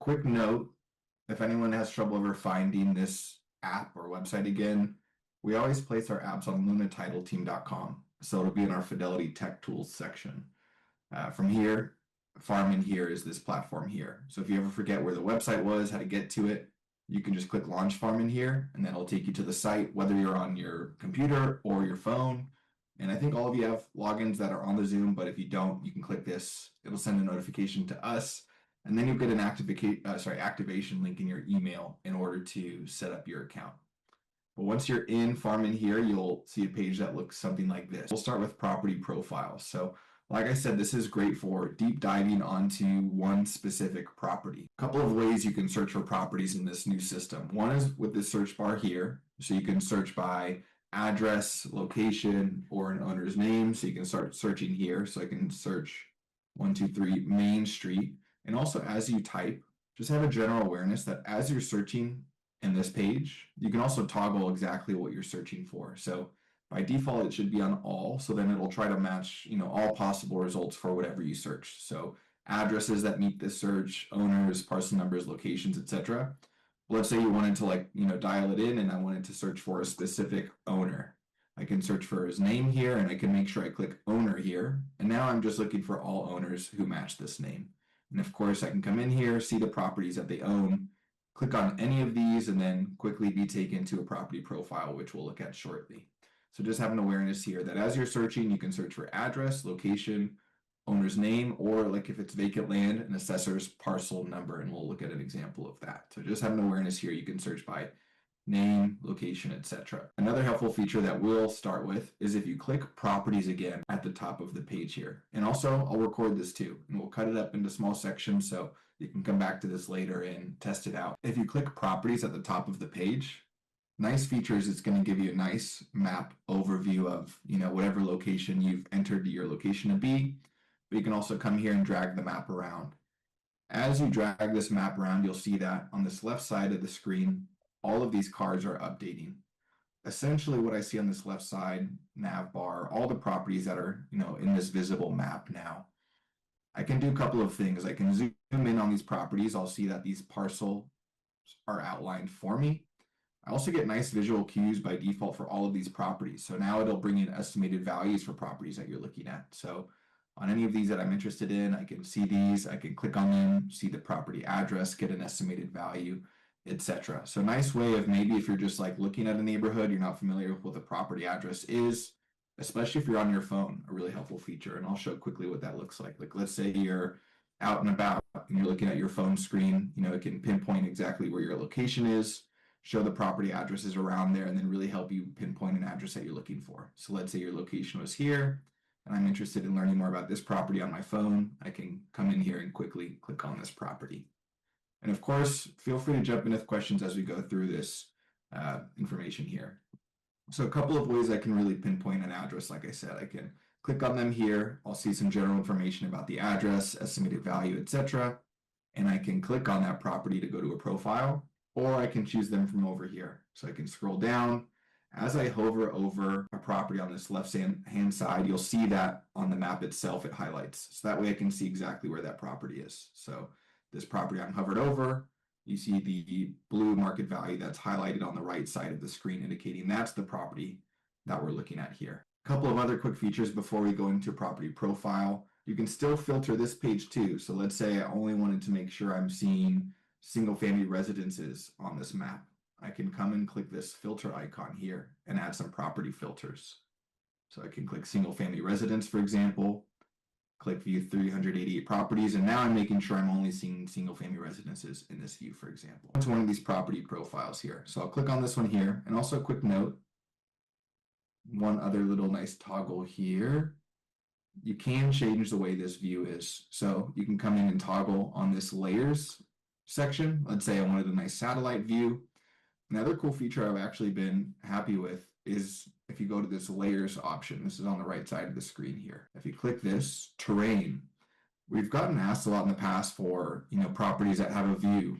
Quick note, if anyone has trouble ever finding this app or website again, we always place our apps on lunatitleteam.com. So it'll be in our Fidelity Tech Tools section. From here, Farm inHere is this platform here. So if you ever forget where the website was, how to get to it, you can just click Launch Farm inHere, and then it'll take you to the site, whether you're on your computer or your phone. And I think all of you have logins that are on the Zoom, but if you don't, you can click this. It'll send a notification to us, and then you'll get an activation link in your email in order to set up your account. But once you're in Farm inHere, you'll see a page that looks something like this. We'll start with property profiles. So like I said, this is great for deep diving onto one specific property. A couple of ways you can search for properties in this new system. One is with the search bar here. So you can search by address, location, or an owner's name. So you can start searching here. So I can search 123 Main Street. And also as you type, just have a general awareness that as you're searching in this page, you can also toggle exactly what you're searching for. So by default, it should be on all. So then it'll try to match, all possible results for whatever you search. So addresses that meet this search, owners, parcel numbers, locations, etc. Let's say you wanted to dial it in and I wanted to search for a specific owner. I can search for his name here and I can make sure I click owner here. And now I'm just looking for all owners who match this name. And of course I can come in here, see the properties that they own, click on any of these and then quickly be taken to a property profile, which we'll look at shortly. So just have an awareness here that as you're searching, you can search for address, location, owner's name, or like if it's vacant land, an assessor's parcel number, and we'll look at an example of that. So just have an awareness here. You can search by name, location, etc. Another helpful feature that we'll start with is if you click properties again at the top of the page here. And also I'll record this too, and we'll cut it up into small sections so you can come back to this later and test it out. If you click properties at the top of the page, nice features, it's going to give you a nice map overview of, whatever location you've entered your location to be. But you can also come here and drag the map around. As you drag this map around, you'll see that on this left side of the screen, all of these cards are updating. Essentially what I see on this left side nav bar, all the properties that are, in this visible map now. I can do a couple of things. I can zoom in on these properties. I'll see that these parcels are outlined for me. I also get nice visual cues by default for all of these properties. So now it'll bring in estimated values for properties that you're looking at. So on any of these that I'm interested in, I can see these, I can click on them, see the property address, get an estimated value, etc. So nice way of maybe if you're just looking at a neighborhood, you're not familiar with what the property address is, especially if you're on your phone, a really helpful feature. And I'll show quickly what that looks like. Like let's say you're out and about and you're looking at your phone screen, it can pinpoint exactly where your location is, show the property addresses around there, and then really help you pinpoint an address that you're looking for. So let's say your location was here, and I'm interested in learning more about this property on my phone. I can come in here and quickly click on this property. And of course, feel free to jump in with questions as we go through this information here. So a couple of ways I can really pinpoint an address, like I said, I can click on them here. I'll see some general information about the address, estimated value, etc. And I can click on that property to go to a profile, or I can choose them from over here. So I can scroll down. As I hover over a property on this left-hand side, you'll see that on the map itself, it highlights. So that way I can see exactly where that property is. So this property I'm hovered over, you see the blue market value that's highlighted on the right side of the screen, indicating that's the property that we're looking at here. A couple of other quick features before we go into property profile. You can still filter this page too. So let's say I only wanted to make sure I'm seeing single-family residences on this map. I can come and click this filter icon here and add some property filters. So I can click single-family residence, for example, click view 388 properties, and now I'm making sure I'm only seeing single-family residences in this view, for example. It's one of these property profiles here. So I'll click on this one here, and also a quick note, one other little nice toggle here. You can change the way this view is. So you can come in and toggle on this layers section. Let's say I wanted a nice satellite view. Another cool feature I've actually been happy with is if you go to this layers option, this is on the right side of the screen here. If you click this terrain, we've gotten asked a lot in the past for, properties that have a view.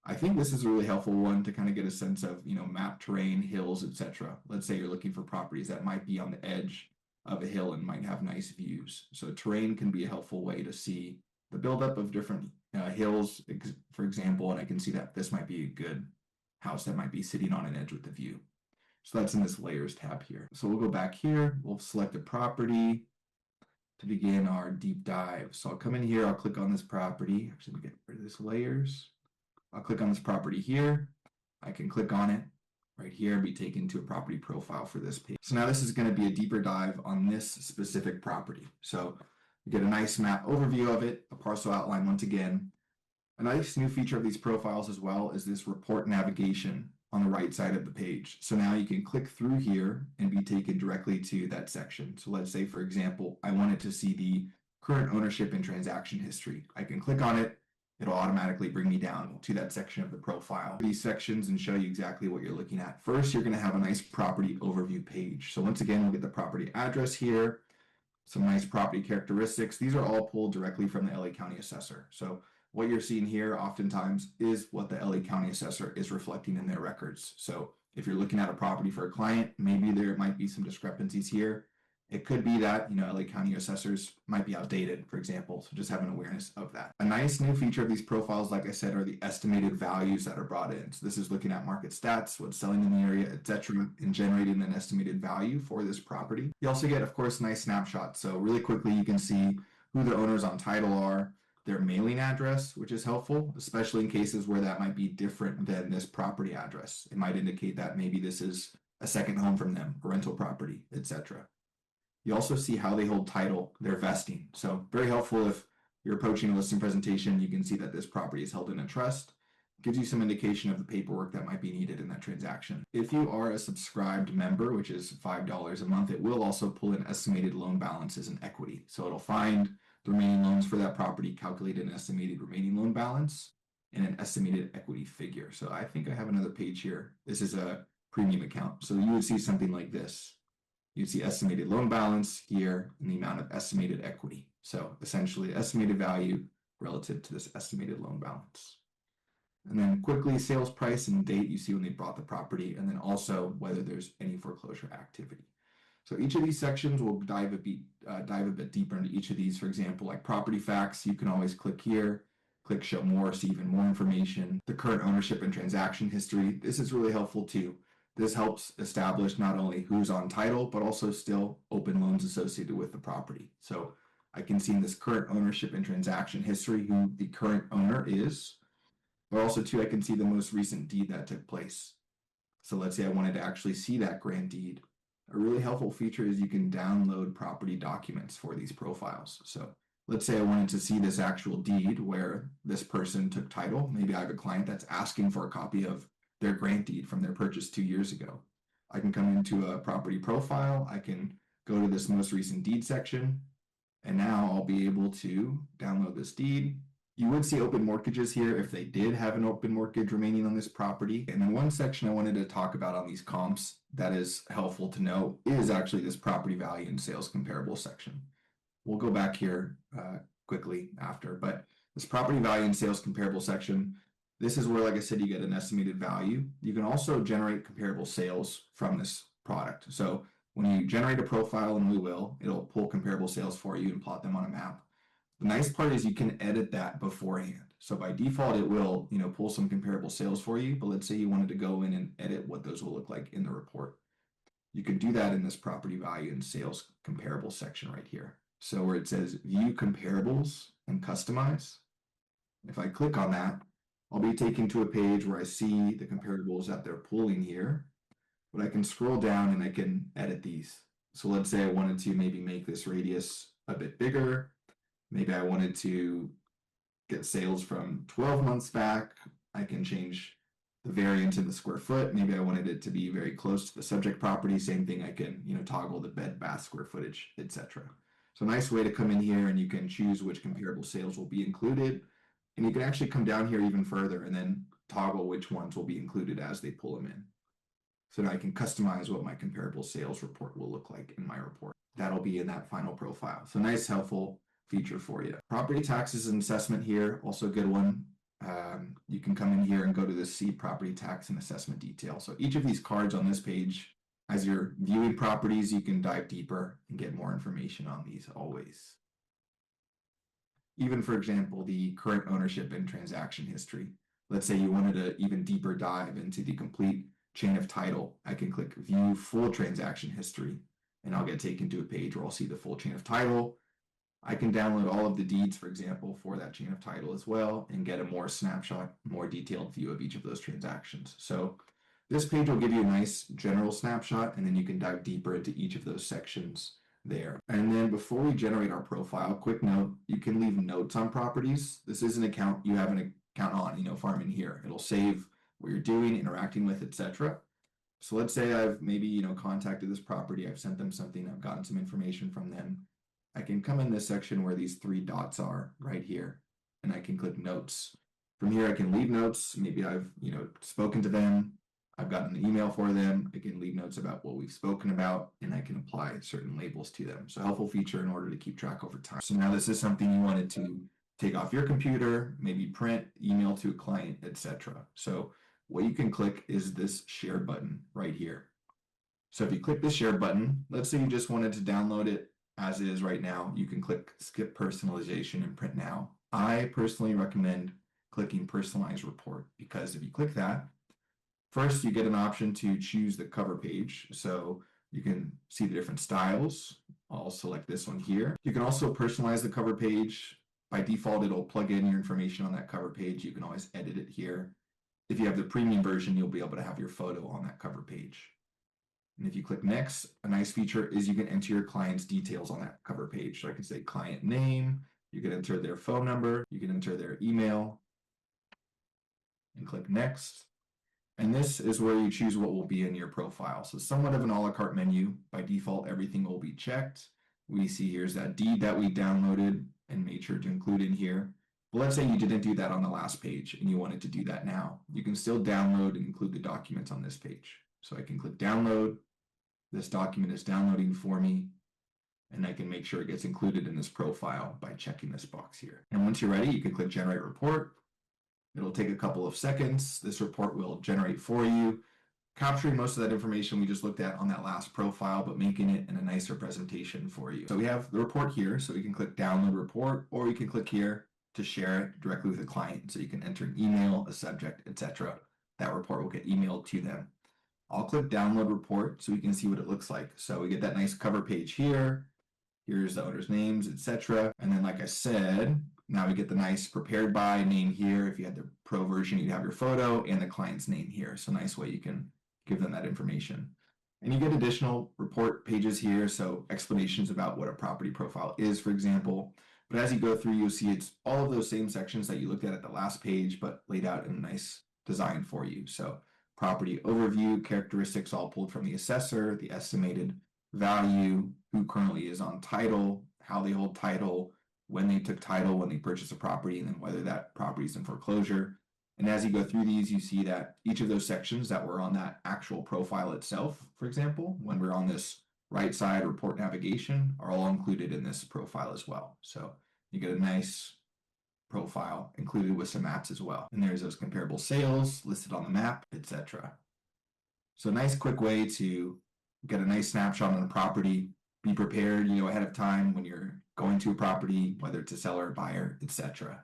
I think this is a really helpful one to kind of get a sense of, map terrain, hills, etc. Let's say you're looking for properties that might be on the edge of a hill and might have nice views. So terrain can be a helpful way to see the buildup of different hills, for example, and I can see that this might be a good house that might be sitting on an edge with the view. So that's in this layers tab here. So we'll go back here, we'll select a property to begin our deep dive. So I'll come in here, I'll click on this property. Actually, we get rid of this layers. I'll click on this property here. I can click on it right here and be taken to a property profile for this page. So now this is going to be a deeper dive on this specific property. So you get a nice map overview of it, a parcel outline once again. A nice new feature of these profiles as well is this report navigation on the right side of the page. So now you can click through here and be taken directly to that section. So let's say, for example, I wanted to see the current ownership and transaction history. I can click on it. It'll automatically bring me down to that section of the profile. These sections and show you exactly what you're looking at. First, you're going to have a nice property overview page. So once again, we'll get the property address here, some nice property characteristics. These are all pulled directly from the LA County Assessor. So what you're seeing here oftentimes is what the LA County Assessor is reflecting in their records. So if you're looking at a property for a client, maybe there might be some discrepancies here. It could be that, LA County assessors might be outdated, for example, so just having awareness of that. A nice new feature of these profiles, like I said, are the estimated values that are brought in. So this is looking at market stats, what's selling in the area, etc., and generating an estimated value for this property. You also get, of course, nice snapshots. So really quickly, you can see who the owners on title are, their mailing address, which is helpful, especially in cases where that might be different than this property address. It might indicate that maybe this is a second home from them, a rental property, etc. You also see how they hold title, their vesting. So very helpful if you're approaching a listing presentation, you can see that this property is held in a trust. It gives you some indication of the paperwork that might be needed in that transaction. If you are a subscribed member, which is $5 a month, it will also pull in estimated loan balances and equity. So it'll find the remaining loans for that property, calculate an estimated remaining loan balance, and an estimated equity figure. So I think I have another page here. This is a premium account. So you would see something like this. You'd see estimated loan balance here and the amount of estimated equity. So essentially estimated value relative to this estimated loan balance. And then quickly sales price and date, you see when they bought the property, and then also whether there's any foreclosure activity. So each of these sections will dive a bit deeper into each of these. For example, like property facts, you can always click here, click show more, see even more information. The current ownership and transaction history, this is really helpful too. This helps establish not only who's on title, but also still open loans associated with the property. So I can see in this current ownership and transaction history who the current owner is, but also too, I can see the most recent deed that took place. So let's say I wanted to actually see that grant deed. A really helpful feature is you can download property documents for these profiles. So let's say I wanted to see this actual deed where this person took title. Maybe I have a client that's asking for a copy of their grant deed from their purchase 2 years ago. I can come into a property profile, I can go to this most recent deed section, and now I'll be able to download this deed. You would see open mortgages here if they did have an open mortgage remaining on this property. And then one section I wanted to talk about on these comps that is helpful to know is actually this property value and sales comparable section. We'll go back here quickly after, but this property value and sales comparable section, this is where, like I said, you get an estimated value. You can also generate comparable sales from this product. So when you generate a profile, and we will, it'll pull comparable sales for you and plot them on a map. The nice part is you can edit that beforehand. So by default, it will, pull some comparable sales for you. But let's say you wanted to go in and edit what those will look like in the report. You can do that in this property value and sales comparable section right here. So where it says view comparables and customize, if I click on that, I'll be taken to a page where I see the comparables that they're pulling here, but I can scroll down and I can edit these. So let's say I wanted to maybe make this radius a bit bigger. Maybe I wanted to get sales from 12 months back. I can change the variance in the square foot. Maybe I wanted it to be very close to the subject property. Same thing, I can, toggle the bed, bath, square footage, etc. So a nice way to come in here and you can choose which comparable sales will be included. And you can actually come down here even further and then toggle which ones will be included as they pull them in. So now I can customize what my comparable sales report will look like in my report. That'll be in that final profile. So nice, helpful feature for you. Property taxes and assessment here, also a good one. You can come in here and go to the see property tax and assessment detail. So each of these cards on this page, as you're viewing properties, you can dive deeper and get more information on these always. Even, for example, the current ownership and transaction history. Let's say you wanted to even deeper dive into the complete chain of title. I can click view full transaction history, and I'll get taken to a page where I'll see the full chain of title. I can download all of the deeds, for example, for that chain of title as well, and get a more snapshot, more detailed view of each of those transactions. So this page will give you a nice general snapshot, and then you can dive deeper into each of those sections there. And then before we generate our profile, quick note, you can leave notes on properties. This is an account you have an account on, farm inHere. It'll save what you're doing, interacting with, etc. So let's say I've maybe, contacted this property, I've sent them something, I've gotten some information from them. I can come in this section where these three dots are right here, and I can click notes. From here, I can leave notes. Maybe I've, spoken to them. I've gotten an email for them. I can leave notes about what we've spoken about, and I can apply certain labels to them. So helpful feature in order to keep track over time. So now this is something you wanted to take off your computer, maybe print, email to a client, etc. So what you can click is this share button right here. So if you click the share button, let's say you just wanted to download it as is right now, you can click skip personalization and print now. I personally recommend clicking personalize report, because if you click that, first you get an option to choose the cover page. So you can see the different styles. I'll select this one here. You can also personalize the cover page. By default, it'll plug in your information on that cover page. You can always edit it here. If you have the premium version, you'll be able to have your photo on that cover page. And if you click next, a nice feature is you can enter your client's details on that cover page. So I can say client name, you can enter their phone number, you can enter their email, and click next. And this is where you choose what will be in your profile. So somewhat of an a la carte menu. By default, everything will be checked. We see here's that deed that we downloaded and made sure to include in here. But let's say you didn't do that on the last page and you wanted to do that now. You can still download and include the documents on this page. So I can click download. This document is downloading for me, and I can make sure it gets included in this profile by checking this box here. And once you're ready, you can click generate report. It'll take a couple of seconds. This report will generate for you, capturing most of that information we just looked at on that last profile, but making it in a nicer presentation for you. So we have the report here, so we can click download report, or we can click here to share it directly with the client. So you can enter an email, a subject, etc. That report will get emailed to them. I'll click download report so we can see what it looks like. So we get that nice cover page here. Here's the owner's names, etc. And then, like I said, now we get the nice prepared by name here. If you had the pro version, you'd have your photo and the client's name here. So nice way you can give them that information. And you get additional report pages here. So explanations about what a property profile is, for example. But as you go through, you'll see it's all of those same sections that you looked at the last page, but laid out in a nice design for you. So property overview, characteristics all pulled from the assessor, the estimated value, who currently is on title, how they hold title, when they took title, when they purchased a property, and then whether that property is in foreclosure. And as you go through these, you see that each of those sections that were on that actual profile itself, for example, when we're on this right side report navigation, are all included in this profile as well. So you get a nice profile included with some maps as well. And there's those comparable sales listed on the map, etc. So a nice quick way to get a nice snapshot on a property, be prepared, ahead of time when you're going to a property, whether it's a seller or buyer, etc.